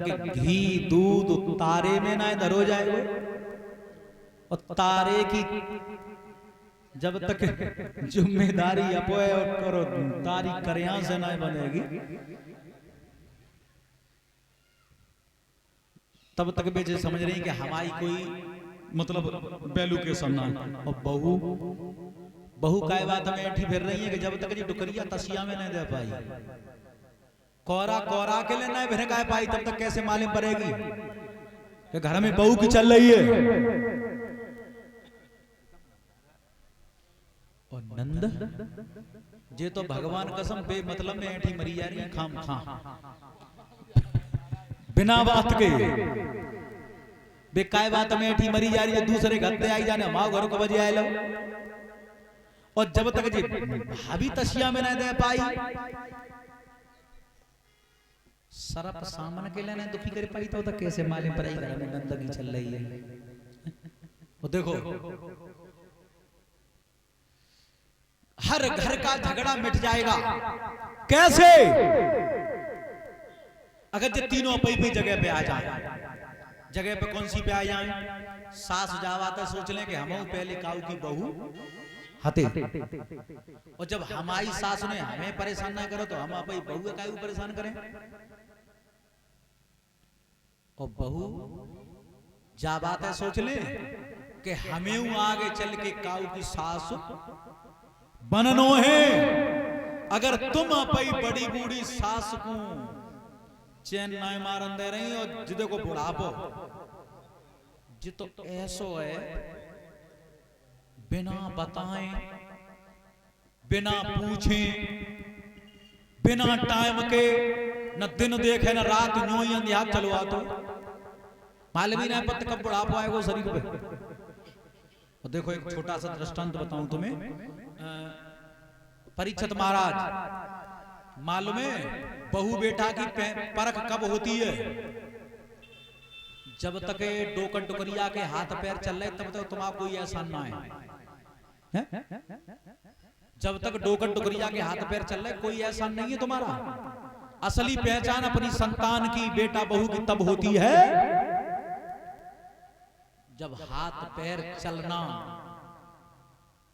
घी दूध तारे में ना धरो जाए और तारे की जब तक जिम्मेदारी अपोए और करो तारी करिया से ना बनेगी तब तक बेचे समझ रही कि हमारी कोई मतलब बैलू के सम्मान। और बहू बहू काय बात में ऐठी फिर रही है कि जब तक जी डुकरिया तसिया में नहीं दे पाई कोरा कोरा के लिए नहीं फिर काय पाई तब तक कैसे मालूम पड़ेगी कि घर में बहू की चल रही है। और नंद जे तो भगवान कसम बे मतलब में ऐठी मरी जा रही खाम खा बिना बात के बेकाय बात में ऐठी मरी जा रही है दूसरे घर पे आई जाने माँ घर को बजे आए लो। और जब तक जी भाभी तसिया में नहीं दे पाई सरप सामन के लिए नहीं दुखी कर पाई तो कैसे मालूम पड़ाई घर में गंदगी चल रही है। वो देखो हर घर का झगड़ा मिट जाएगा कैसे अगर ये तीनों अपनी जगह पे आ जाए। जगह पे कौन सी पे आ जाए सास जावा तो सोच लें कि हम पहले काऊ की बहू हते और जब हमारी सास ने हमें परेशान ना करो तो हम अपनी बहू के काऊ परेशान करें। और बहू जा बात है सोच ले कि हमें आगे चल के काऊ की सास बननो है। अगर तुम अपनी बड़ी बूढ़ी सास को चैन ना मारन दे रही और जिदे को बुढ़ापो जी तो ऐसो है बिना बताए बिना पूछे बिना टाइम के न दिन देखे न रात यूं ही अंधिया चलवा तो मालूम ही नहीं पत कब बुढ़ापो आएगा शरीर पे। और देखो एक छोटा सा दृष्टांत बताऊं तुम्हें। परीक्षित महाराज मालूम है बहू बेटा की परख कब होती है जब तक डोकर टुकरिया के हाथ पैर चल रहे तब तक तुम्हारा कोई एहसान ना है। जब तक डोकर टुकरिया के हाथ पैर चल रहे कोई एहसान नहीं है तुम्हारा। असली पहचान अपनी संतान की बेटा बहू की तब होती है जब हाथ पैर चलना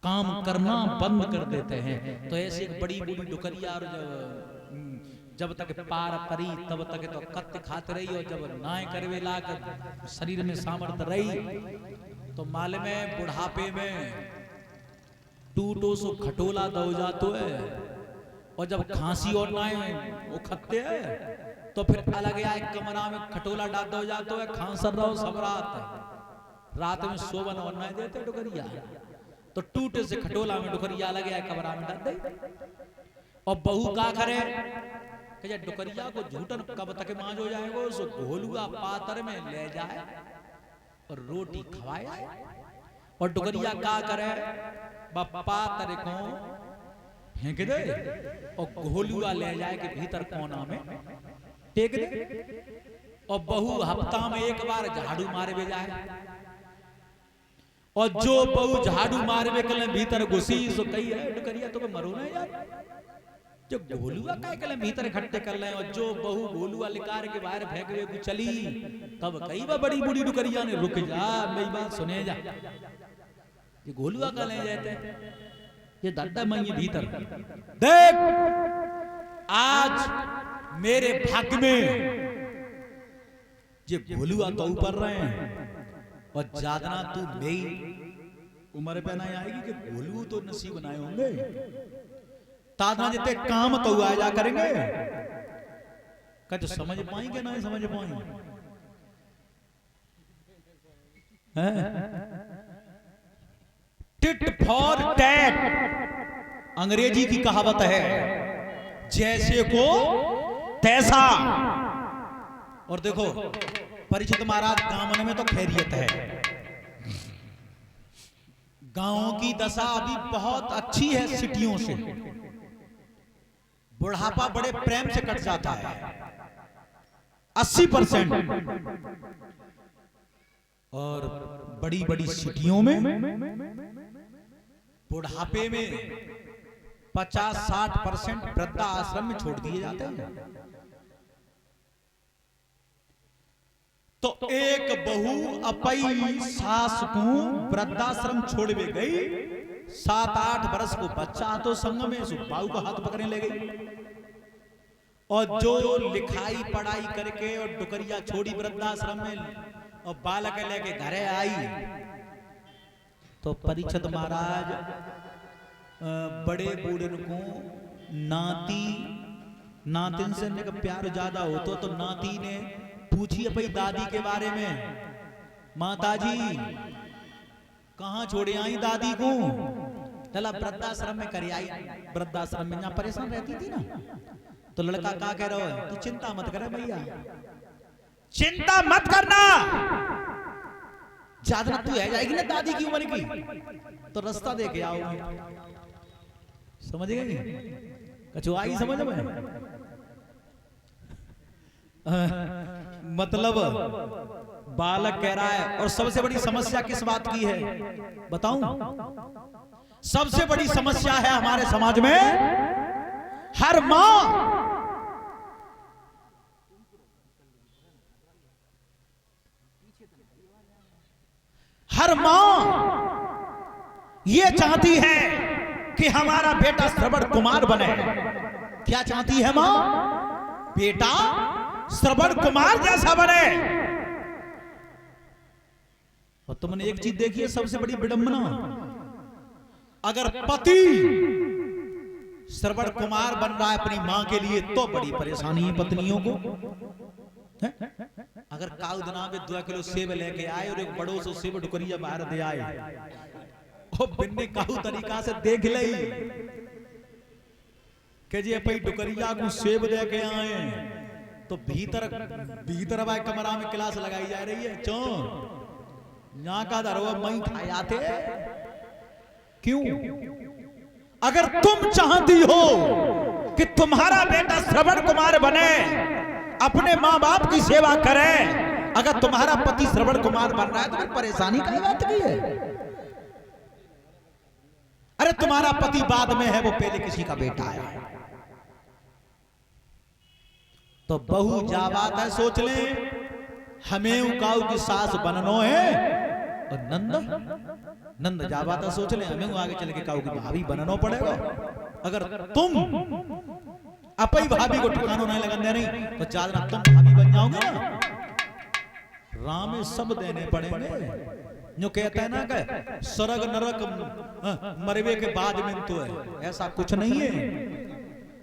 काम करना बंद कर देते हैं। तो ऐसी एक बड़ी बूढ़ी डुकरिया और जब तक पार परी तब तक तो कत्ते खाते रही और जब नाय करवे लाग शरीर में सामर्थ्य रही तो माल में बुढ़ापे में टूटो सो खटोला दो जातो है। और जब खांसी और नाय वो खत्ते है तो फिर अलग या एक कमरा में खटोला डाल दो जातो है खांसर रहो सब रात में सोवन और नाय देते डुकरिया तो टूटे से खटोला में डुकरिया लगे है कमरा में डाल दे। और बहू का करे कि डुकरिया को झूठन कब तक मांझ हो जाएगा उस घोलुआ पातर में ले जाए और रोटी खवाए। और डुकरिया का करे पातर को फेंक दे और घोलुआ ले जाए के भीतर कोना में टेक दे। और बहू हफ्ता में एक बार झाड़ू मारे भी जाए और जो बहू झाड़ू मारे कल भीतर घुसी सो कही है डुकरिया तो मरो ना यार जो गोलुआ काय कल भीतर इकट्ठे कर ले। और जो बहू गोलुआ लिकार के बाहर फेंक वे को चली तब कई बार बड़ी बूढ़ी डुकरिया ने रुक जा मेरी बात सुने जा ये गोलुआ का ले जाते ये दादा मंगी भीतर देख आज मेरे भाग्य में ये गोलुआ तो ऊपर रहे हैं और जादना तू मेरी उम्र पे ना आएगी कि गोलू तो नसीब बनाए होंगे तादना जितने काम तो आ जा करेंगे कहते समझ पाएंगे ना समझ पाएंगे टिट फॉर टैट अंग्रेजी की कहावत है जैसे को तैसा। और देखो परीक्षित महाराज गांव में तो खैरियत है गांवों की दशा अभी बहुत अच्छी है सिटियों से। बुढ़ापा बड़े प्रेम से कट जाता है 80%। और बड़ी बड़ी सिटियों में बुढ़ापे में 50-60% वृद्धा आश्रम में छोड़ दिए जाते हैं। तो एक बहू अपई सास को वृद्धाश्रम छोड़वे गई। 7-8 बरस को बच्चा तो संग में बाबू का हाथ पकड़ने ले गई और जो लिखाई पढ़ाई करके और डुकरिया छोड़ी वृद्धाश्रम में और बालक लेके घरे आई तो परीक्षित महाराज बड़े बूढ़े को नाती नातिन से प्यार ज्यादा हो तो नाती ने पूछी अपनी दादी के बारे में, माताजी कहाँ छोड़े आई दादी को? चला वृद्धाश्रम में करे आई। वृद्धाश्रम में जहाँ परेशान रहती थी ना, तो लड़का क्या कह रहा है, तू चिंता मत करे भैया, चिंता मत करना, ज्यादा तू है जाएगी ना दादी की उम्र की तो रास्ता दे के आओ। समझ गई? कछु आई समझ में? मतलब बालक कह रहा है। और सबसे बड़ी समस्या किस बात की है बताऊं? सबसे बड़ी समस्या है हमारे समाज में, हर मां ये चाहती है कि हमारा बेटा श्रवण कुमार बने। क्या चाहती है मां? बेटा श्रवण कुमार जैसा बने। और तुमने एक चीज देखी है सबसे बड़ी विडंबना, अगर पति श्रवण कुमार बन रहा है अपनी मां के लिए तो बड़ी परेशानी है पत्नियों को। अगर काऊ दिना में 2 किलो सेब लेके आए और एक बड़ो सो सेब डुकरिया बाहर दे आए और बिन्ने काऊ तरीका से देख ले कि जी अपनी डुकरिया को सेब लेके आए तो भीतर भाई कमरा में क्लास लगाई जा रही है। चोर यहाँ का दरवा मई खाया थे क्यों? अगर तुम चाहती हो कि तुम्हारा बेटा श्रवण कुमार बने, अपने माँ बाप की सेवा करे, अगर तुम्हारा पति श्रवण कुमार बन रहा है तो फिर परेशानी क्या बात की है? अरे तुम्हारा पति बाद में है, वो पहले किसी का बेटा है। तो बहू जा बात है सोच ले, हमें उकाऊ की सास बननो है। और नंद जा बात है सोच ले, हमें आगे चल के काऊ की भाभी बननो पड़ेगा। अगर तुम अपनी भाभी को ठिकानो नहीं लगाने नहीं तो ज्यादा तुम भाभी बन जाओगे ना, राम सब देने पड़ेंगे। जो कहते हैं ना कि स्वर्ग नरक मरवे के बाद में तो है, ऐसा कुछ नहीं है।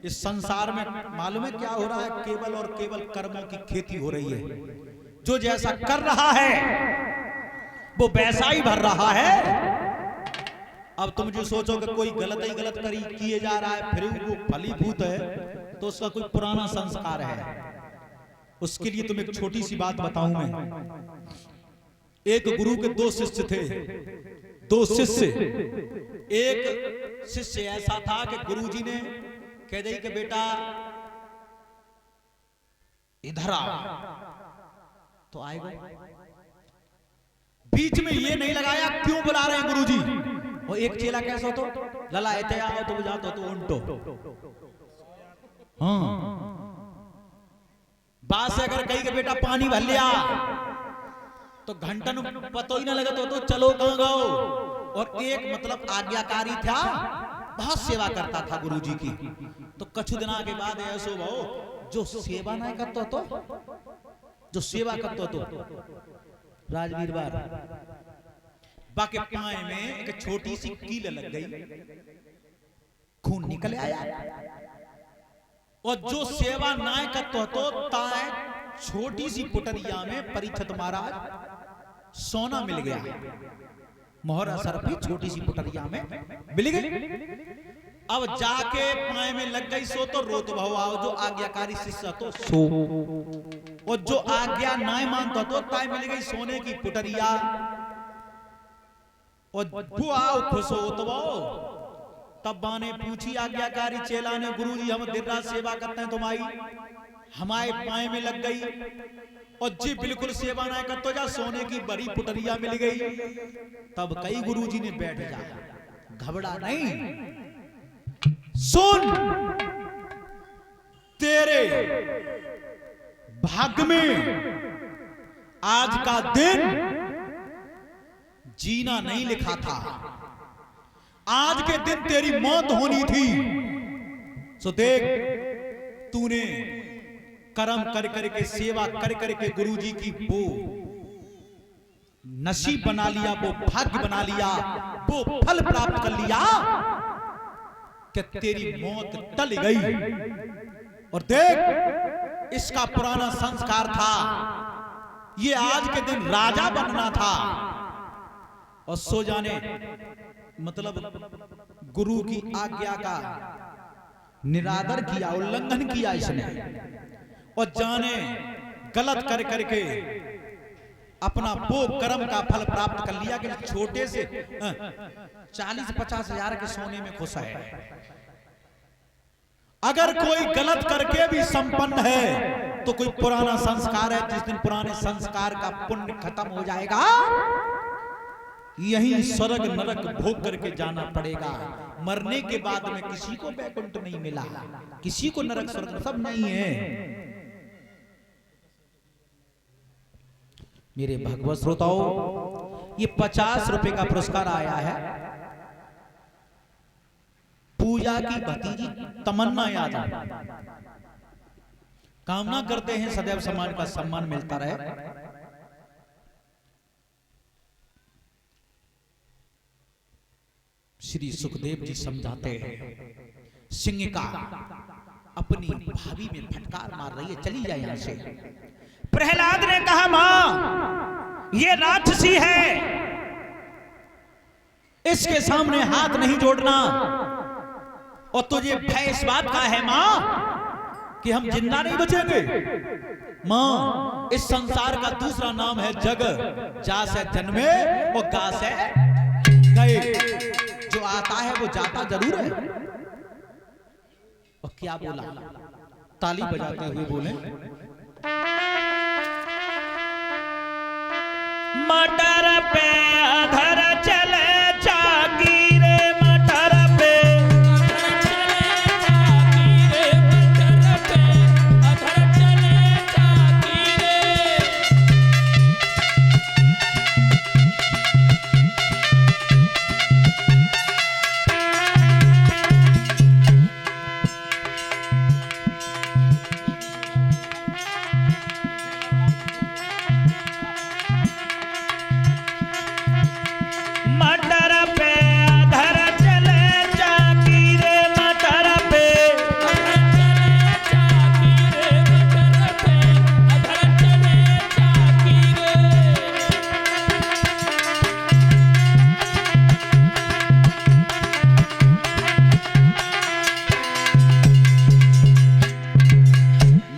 इस संसार में मालूम है क्या हो रहा है? केवल और केवल कर्मों की खेती हो रही है। जो जैसा कर रहा है वो वैसा ही भर रहा है। अब तुम जो सोचो कि कोई गलत ही गलत करी किए जा रहा है फिर वो फलीभूत है तो उसका कोई पुराना संस्कार है। उसके लिए तुम एक छोटी सी बात बताऊं मैं। एक गुरु के 2 शिष्य थे, 2 शिष्य। एक शिष्य ऐसा था कि गुरुजी ने कह दी कि बेटा इधर आ, तो आएगा। बीच में ये नहीं लगाया क्यों बुला रहे हैं गुरुजी। और एक चेला कैसा तो लला ऐते आओ तो बुझाता तो उल्टो। हाँ बात से अगर कही के बेटा पानी भर लिया तो घंटन पतो ही ना लगा तो चलो कहां गओ। और एक मतलब आज्ञाकारी था, बहुत सेवा करता था गुरुजी की। तो कछु दिना के बाद ऐसो भाव जो सेवा नहीं करता तो जो सेवा करता तो राजवीर बार बाके पाए में एक छोटी सी कील लग गई, खून निकल आया। और जो सेवा नाय करता तो ताए छोटी सी पुटरिया में परीक्षित महाराज सोना मिल गया। मोहरा सरपी छोटी सी पुटरिया में मिल गई। अब जाके पाए में लग गई सो तो रोत भाव आओ जो आज्ञाकारी शिष्य तो सो। और जो आज्ञा नाय मानता तो ताए मिल गई सोने की पुटरिया। और वो आओ खुश हो तो तब बाने पूछी आज्ञाकारी चेला ने, गुरुजी हम दिन रात सेवा करते हैं तुम्हारी, हमारे पाए में लग गई। और जी बिल्कुल सेवा ना कर तो जा सोने की बड़ी पुटरिया मिल गई। तब कई गुरुजी ने बैठ जा, घबरा नहीं, सुन तेरे भाग्य में आज का दिन जीना नहीं लिखा था, आज के दिन तेरी मौत होनी थी। सो देख, तूने कर्म कर करके, सेवा कर करके गुरुजी की वो नसीब बना लिया, वो भाग्य बना लिया, वो फल प्राप्त कर लिया कि तेरी मौत टल गई। और देख, इसका पुराना संस्कार था, ये आज के दिन राजा बनना था। और सो जाने मतलब गुरु की आज्ञा का निरादर किया, उल्लंघन किया इसने, और जाने गलत कर करके अपना वो कर्म का फल प्राप्त कर लिया कि छोटे से 40-50 हजार के सोने में खुश है। अगर कोई गलत करके भी संपन्न है तो कोई पुराना संस्कार है, जिस दिन पुराने संस्कार का पुण्य खत्म हो जाएगा, यही स्वर्ग नरक भोग करके जाना पड़ेगा। मरने के बाद में किसी को वैकुंठ नहीं मिला, किसी को नरक स्वर्ग सब नहीं है। मेरे भगवत श्रोताओं, ये 50 रुपए का पुरस्कार आया है पूजा की भतीजी तमन्ना यादव। कामना करते हैं सदैव समाज का सम्मान मिलता रहे। श्री सुखदेव जी समझाते हैं, सिंह का अपनी भाभी में फटकार मार रही है, चली जाए यहां से। प्रहलाद ने कहा, मां ये राक्षसी है, इसके सामने हाथ नहीं जोड़ना। और तुझे भय इस बात का है मां कि हम जिंदा नहीं बचेंगे। मां, इस संसार का दूसरा नाम है जग, जा से जन्मे और गा से गए। जो आता है वो जाता जरूर है। और क्या बोला, ताली बजाते हुए बोले, मटर पे अधर चले चाकी रे, मटर पे अधर चले चाकी रे।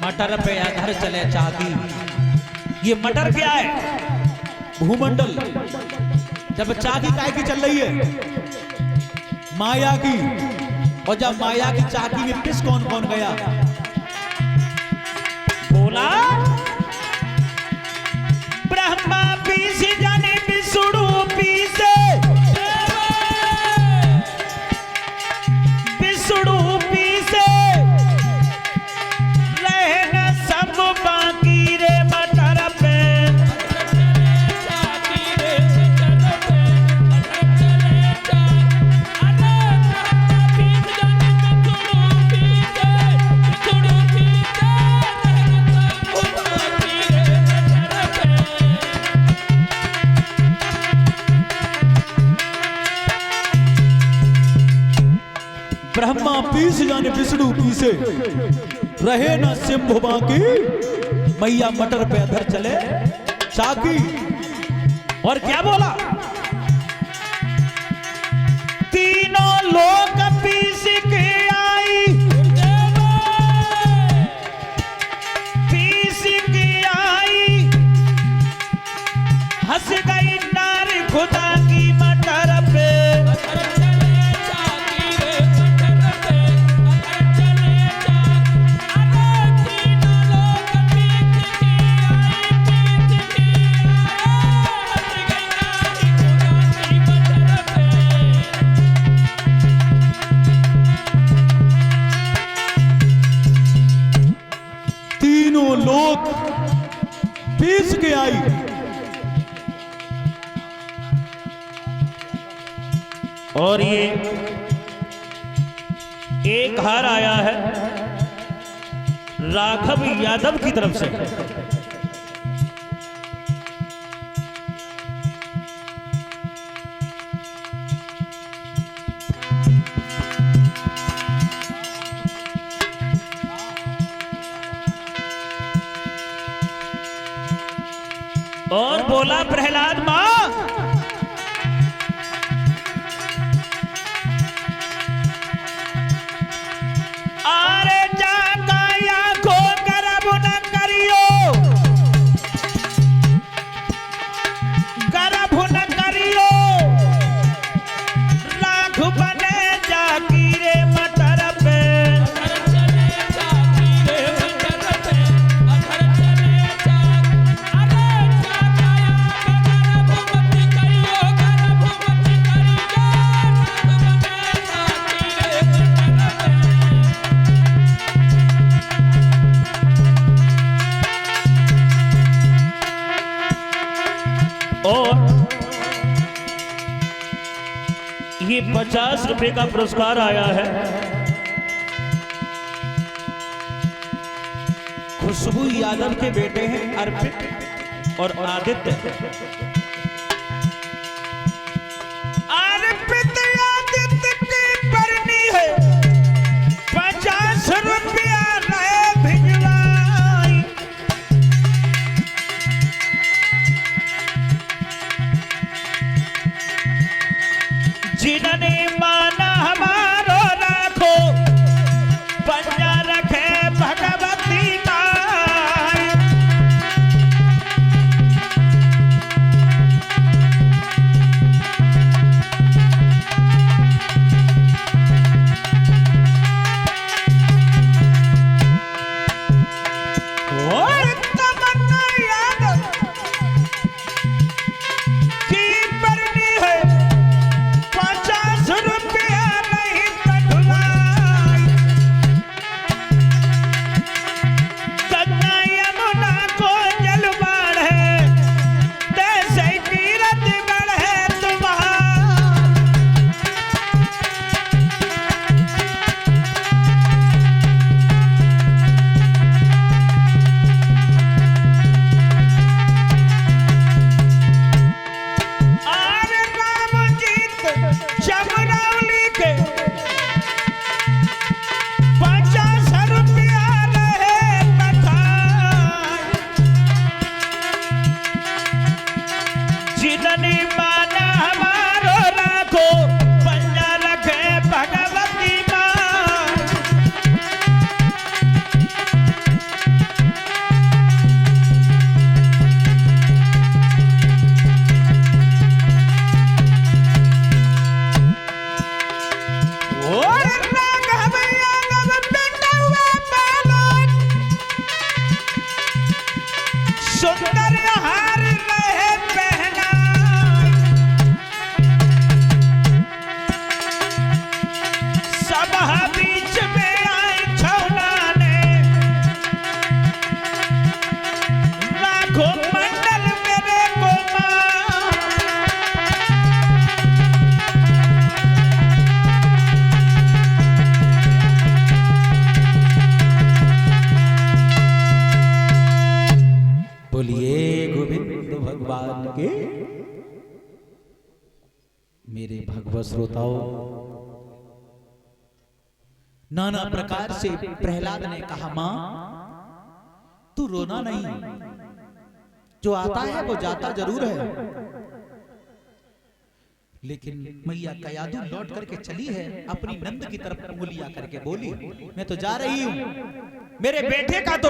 मटर पे अधर चले चाकी। ये मटर क्या है? भूमंडल। जब चाकी काय की चल रही है? माया की। और जब माया की चाकी में पिस कौन कौन गया? बोला ब्रह्मा पीस जाने विष्णु पीसे, विष्णु पीसे रहना सब बाकी रे मटर पे। ब्रह्मा पीस जाने विष्णु पीसे रहे ना सिंह बाकी, मैया मटर पे अधर चले चाकी। और क्या बोला? तीनों लोग पीस के आई, पीस के आई, हंस गई नारी खुदा की मटर पे। लोग पीस के आई, और ये एक हार आया है राघव यादव की तरफ से। और बोला प्रहलाद मां अरे जाका या को गर्भ न करियो, गर्भ न करियो, राख बने जाकी रे मटर पे, और ये 50 रुपए का पुरस्कार आया है खुशबू यादव के बेटे हैं अर्पित और आदित्य। अर्पित आदित्य की बरनी है 50 रुपया रहे भिजवाई, जिन्होंने माना हमारो राखो पंजा रखे भगवती माई। और तमन्ना यादव की बरनी है 50 रुपया नहीं कटवाई, गंगा यमुना को जल बढ़े तैसे तीरथ बढ़े तुम्हारा। आरे रामजीत चमरौली के 50 रुपया रहे बधाई, जिन्होंने माना हमारो राखो पंजा रखे भगवती माई। और राघव यादव पिटुआ पालन सुंदर हार रहे पहना, सभा बीच में आए छौना ने राघो मंडल मेरे को मां। बोलिए गोविंद भगवान के। मेरे भगवत श्रोताओं, नाना प्रकार से प्रहलाद ने कहा मां तू रोना नहीं, जो आता है वो जाता जरूर है, लेकिन मैया कयादू लौट करके चली है, अपनी नंद की तरफ उंगलियां करके बोली मैं तो जा रही हूं, मेरे बेटे का तो